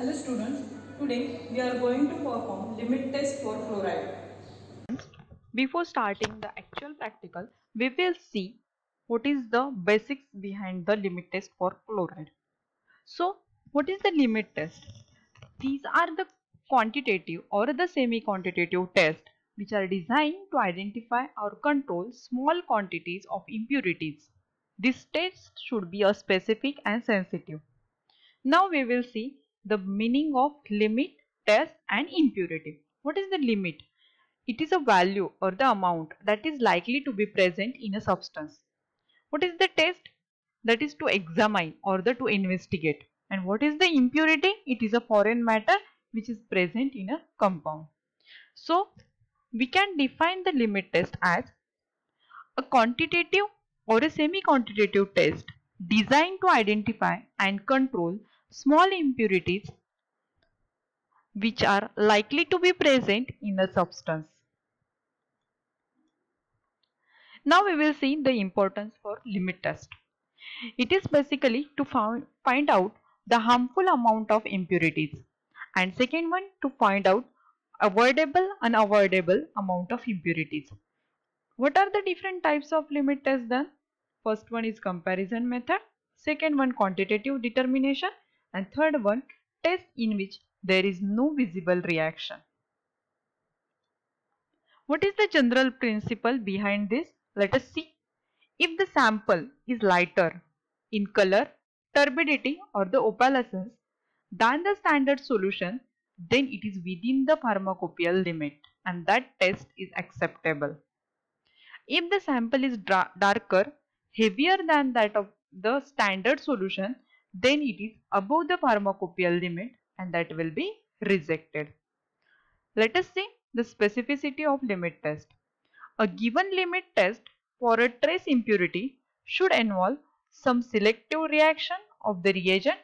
Hello students, today we are going to perform limit test for fluoride. Before starting the actual practical, we will see what is the basics behind the limit test for chloride. So, what is the limit test? These are the quantitative or the semi-quantitative tests which are designed to identify or control small quantities of impurities. This test should be a specific and sensitive. Now we will see the meaning of limit, test and impurity. What is the limit? It is a value or the amount that is likely to be present in a substance. What is the test? That is to examine or to investigate. And what is the impurity? It is a foreign matter which is present in a compound. So, we can define the limit test as a quantitative or a semi-quantitative test designed to identify and control small impurities which are likely to be present in a substance. Now we will see the importance for limit test. It is basically to find out the harmful amount of impurities, and second one to find out unavoidable amount of impurities. What are the different types of limit tests then? First one is comparison method, second one quantitative determination, and third one test in which there is no visible reaction. What is the general principle behind this? Let us see. If the sample is lighter in color, turbidity or the opalescence than the standard solution, then it is within the pharmacopoeial limit and that test is acceptable. If the sample is darker, heavier than that of the standard solution, then it is above the pharmacopoeial limit and that will be rejected. Let us see the specificity of limit test. A given limit test for a trace impurity should involve some selective reaction of the reagent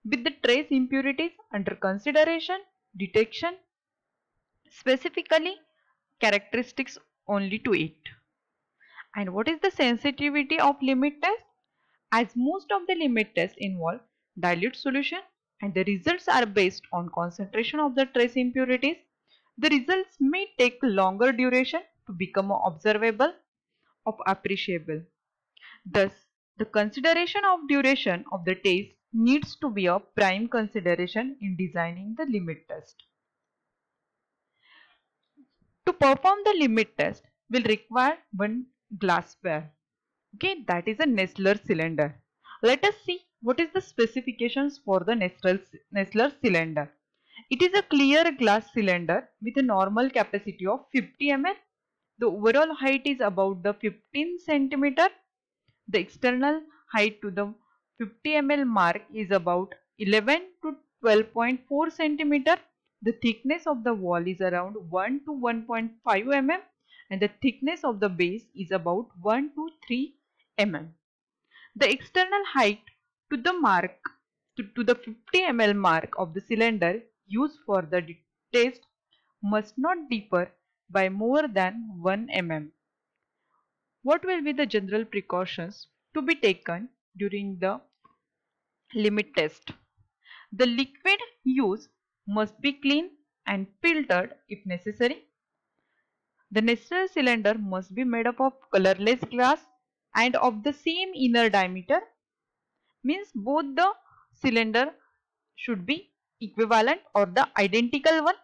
with the trace impurities under consideration, detection, specifically characteristics only to it. And what is the sensitivity of limit test? As most of the limit tests involve dilute solution and the results are based on concentration of the trace impurities, the results may take longer duration to become observable or appreciable. Thus, the consideration of duration of the test needs to be a prime consideration in designing the limit test. To perform the limit test, will require one glassware. Okay, that is a Nessler cylinder. Let us see what is the specifications for the Nessler cylinder. It is a clear glass cylinder with a normal capacity of 50 ml. The overall height is about the 15 centimeter. The external height to the 50 ml mark is about 11 to 12.4 centimeter. The thickness of the wall is around 1 to 1.5 mm and the thickness of the base is about 1 to 3 mm. The external height to the mark to the 50 ml mark of the cylinder used for the test must not differ by more than 1 mm. What will be the general precautions to be taken during the limit test? The liquid used must be clean and filtered if necessary. The Nessler cylinder must be made up of colorless glass and of the same inner diameter. Means both the cylinder should be equivalent or the identical one.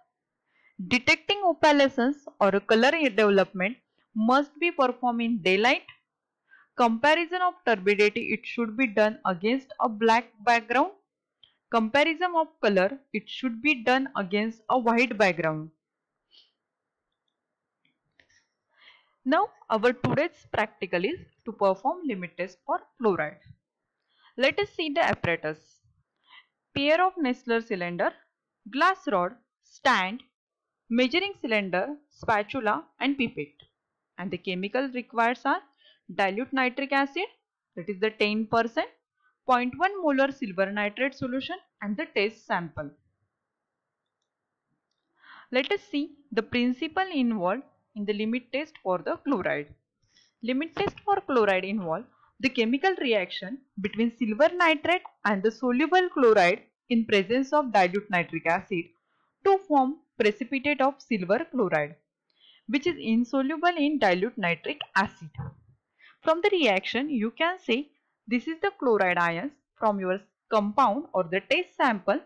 Detecting opalescence or color development must be performed in daylight. Comparison of turbidity, it should be done against a black background. Comparison of color, it should be done against a white background. Now our today's practical is to perform limit test for fluoride. Let us see the apparatus. Pair of Nessler cylinder, glass rod, stand, measuring cylinder, spatula and pipette. And the chemical required are dilute nitric acid, that is the 10%, 0.1 molar silver nitrate solution and the test sample. Let us see the principle involved in the limit test for the chloride. Limit test for chloride involve the chemical reaction between silver nitrate and the soluble chloride in presence of dilute nitric acid to form precipitate of silver chloride, which is insoluble in dilute nitric acid. From the reaction, you can say this is the chloride ions from your compound or the test sample.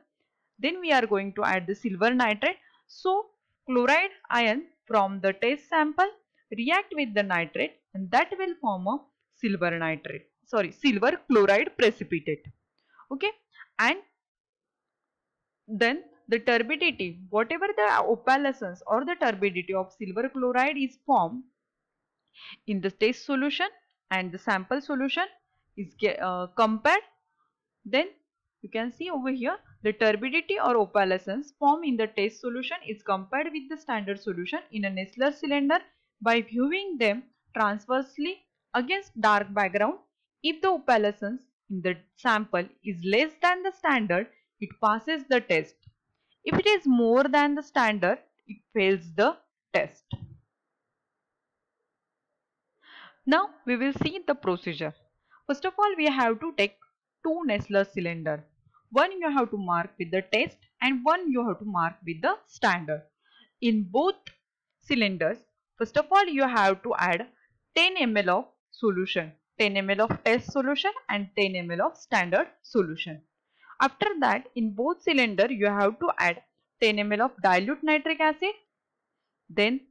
Then we are going to add the silver nitrate. So chloride ion from the test sample react with the nitrate and that will form a silver chloride precipitate. Okay, and then the turbidity, whatever the opalescence or the turbidity of silver chloride is formed in the test solution and the sample solution is compared, then you can see over here the turbidity or opalescence formed in the test solution is compared with the standard solution in a Nessler cylinder by viewing them transversely against dark background. If the opalescence in the sample is less than the standard, it passes the test. If it is more than the standard, it fails the test. Now we will see the procedure. First of all, we have to take two Nessler cylinder. One you have to mark with the test and one you have to mark with the standard. In both cylinders, first of all you have to add 10 ml of solution, 10 ml of test solution and 10 ml of standard solution. After that, in both cylinder you have to add 10 ml of dilute nitric acid. Then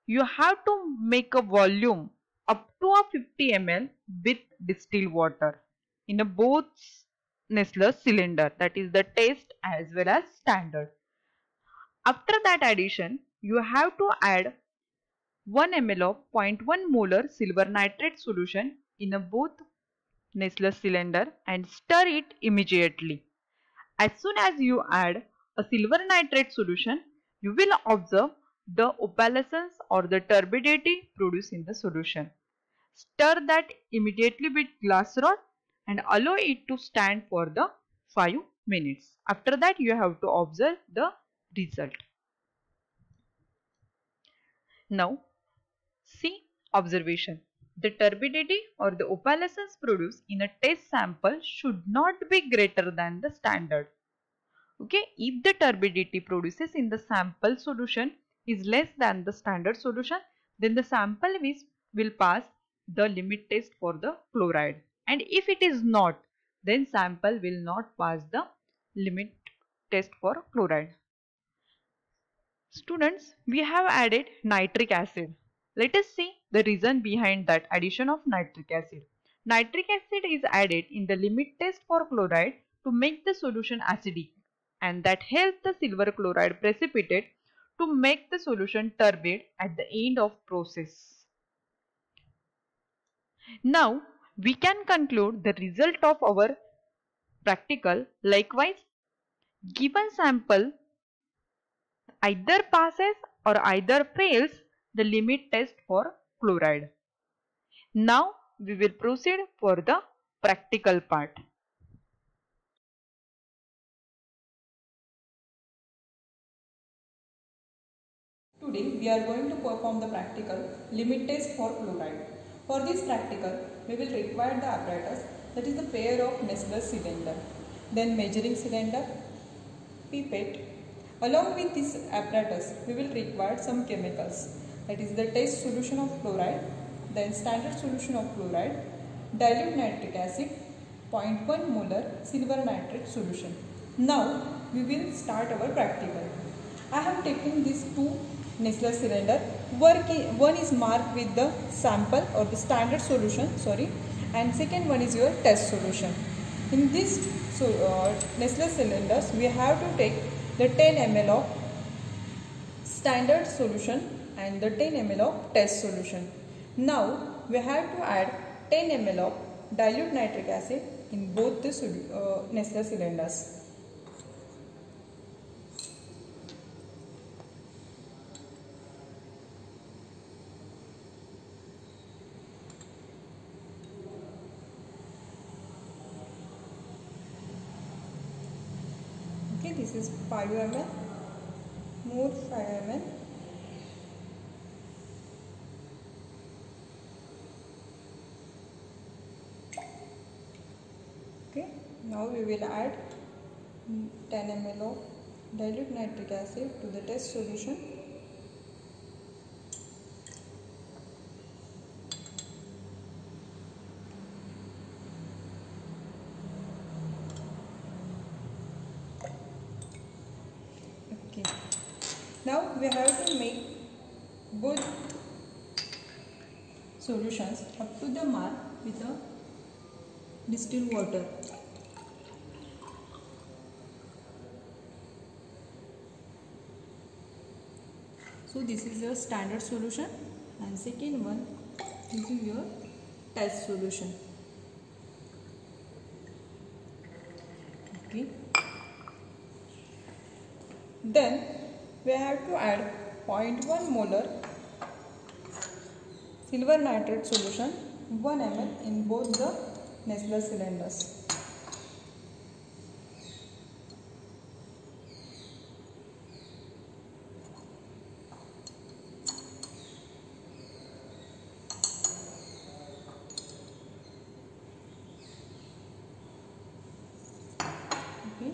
you have to make a volume up to a 50 ml with distilled water in a both Nessler cylinder, that is the test as well as standard. After that addition, you have to add 1 ml of 0.1 molar silver nitrate solution in a both Nessler cylinder and stir it immediately. As soon as you add a silver nitrate solution, you will observe the opalescence or the turbidity produced in the solution. Stir that immediately with glass rod and allow it to stand for the 5 minutes. After that, you have to observe the result. Now, see observation. The turbidity or the opalescence produced in a test sample should not be greater than the standard. Okay, if the turbidity produces in the sample solution is less than the standard solution, then the sample will pass the limit test for the chloride, and if it is not, then sample will not pass the limit test for chloride. Students, we have added nitric acid. Let us see the reason behind that addition of nitric acid. Nitric acid is added in the limit test for chloride to make the solution acidic, and that helps the silver chloride precipitate to make the solution turbid at the end of process. Now we can conclude the result of our practical. Likewise, given sample either passes or either fails the limit test for chloride. Now we will proceed for the practical part. Today we are going to perform the practical limit test for chloride. For this practical, we will require the apparatus, that is the pair of Nessler cylinder, then measuring cylinder, pipette. Along with this apparatus, we will require some chemicals, that is the test solution of chloride, then standard solution of chloride, dilute nitric acid, 0.1 molar silver nitrate solution. Now we will start our practical. I have taken these two Nessler cylinder. One is marked with the sample or the standard solution, and second one is your test solution. In this Nessler cylinders, we have to take the 10 ml of standard solution and the 10 ml of test solution. Now we have to add 10 ml of dilute nitric acid in both the Nessler cylinders. Okay, this is 5 ml, more 5 ml. Okay, now we will add 10 ml of dilute nitric acid to the test solution. Okay. Now we have to make both solutions up to the mark with a distilled water. So this is your standard solution, and second one, this is your test solution. Okay. Then we have to add 0.1 molar silver nitrate solution 1 ml in both the Nessler cylinders. Okay.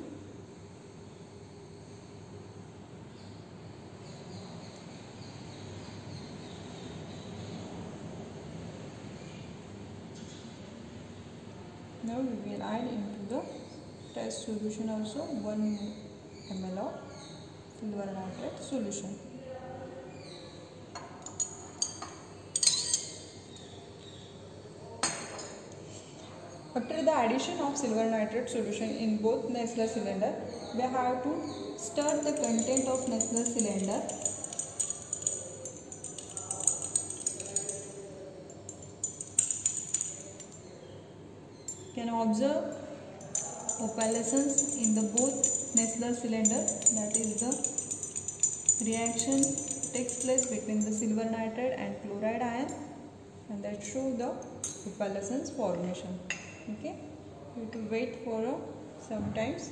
Now we will add into the test solution also 1 ml of silver nitrate solution. After the addition of silver nitrate solution in both Nessler cylinder, we have to stir the content of Nessler cylinder. You can observe opalescence in the both Nessler cylinder, that is the reaction takes place between the silver nitrate and chloride ion, and that show the opalescence formation. Okay, you have to wait for some times.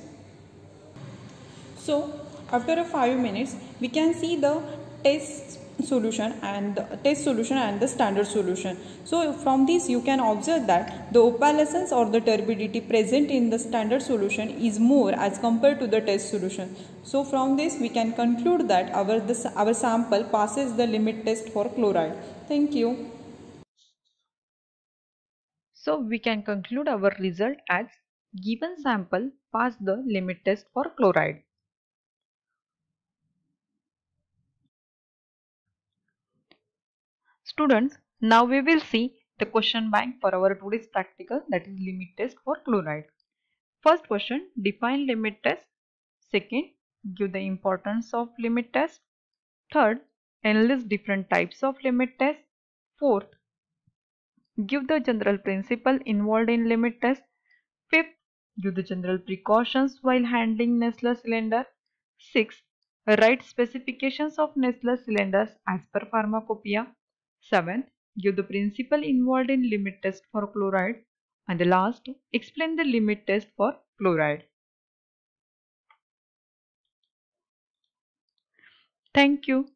So after a 5 minutes we can see the test solution and the standard solution. So from this you can observe that the opalescence or the turbidity present in the standard solution is more as compared to the test solution. So from this we can conclude that our sample passes the limit test for chloride. Thank you. So we can conclude our result as given sample passed the limit test for chloride. Students, now we will see the question bank for our today's practical, that is limit test for chloride. First question, define limit test. Second, give the importance of limit test. Third, enlist different types of limit test. Fourth, give the general principle involved in limit test. Fifth, give the general precautions while handling Nessler cylinder. Sixth, write specifications of Nessler cylinders as per pharmacopoeia. Seventh, give the principle involved in limit test for chloride. And the last, explain the limit test for chloride. Thank you.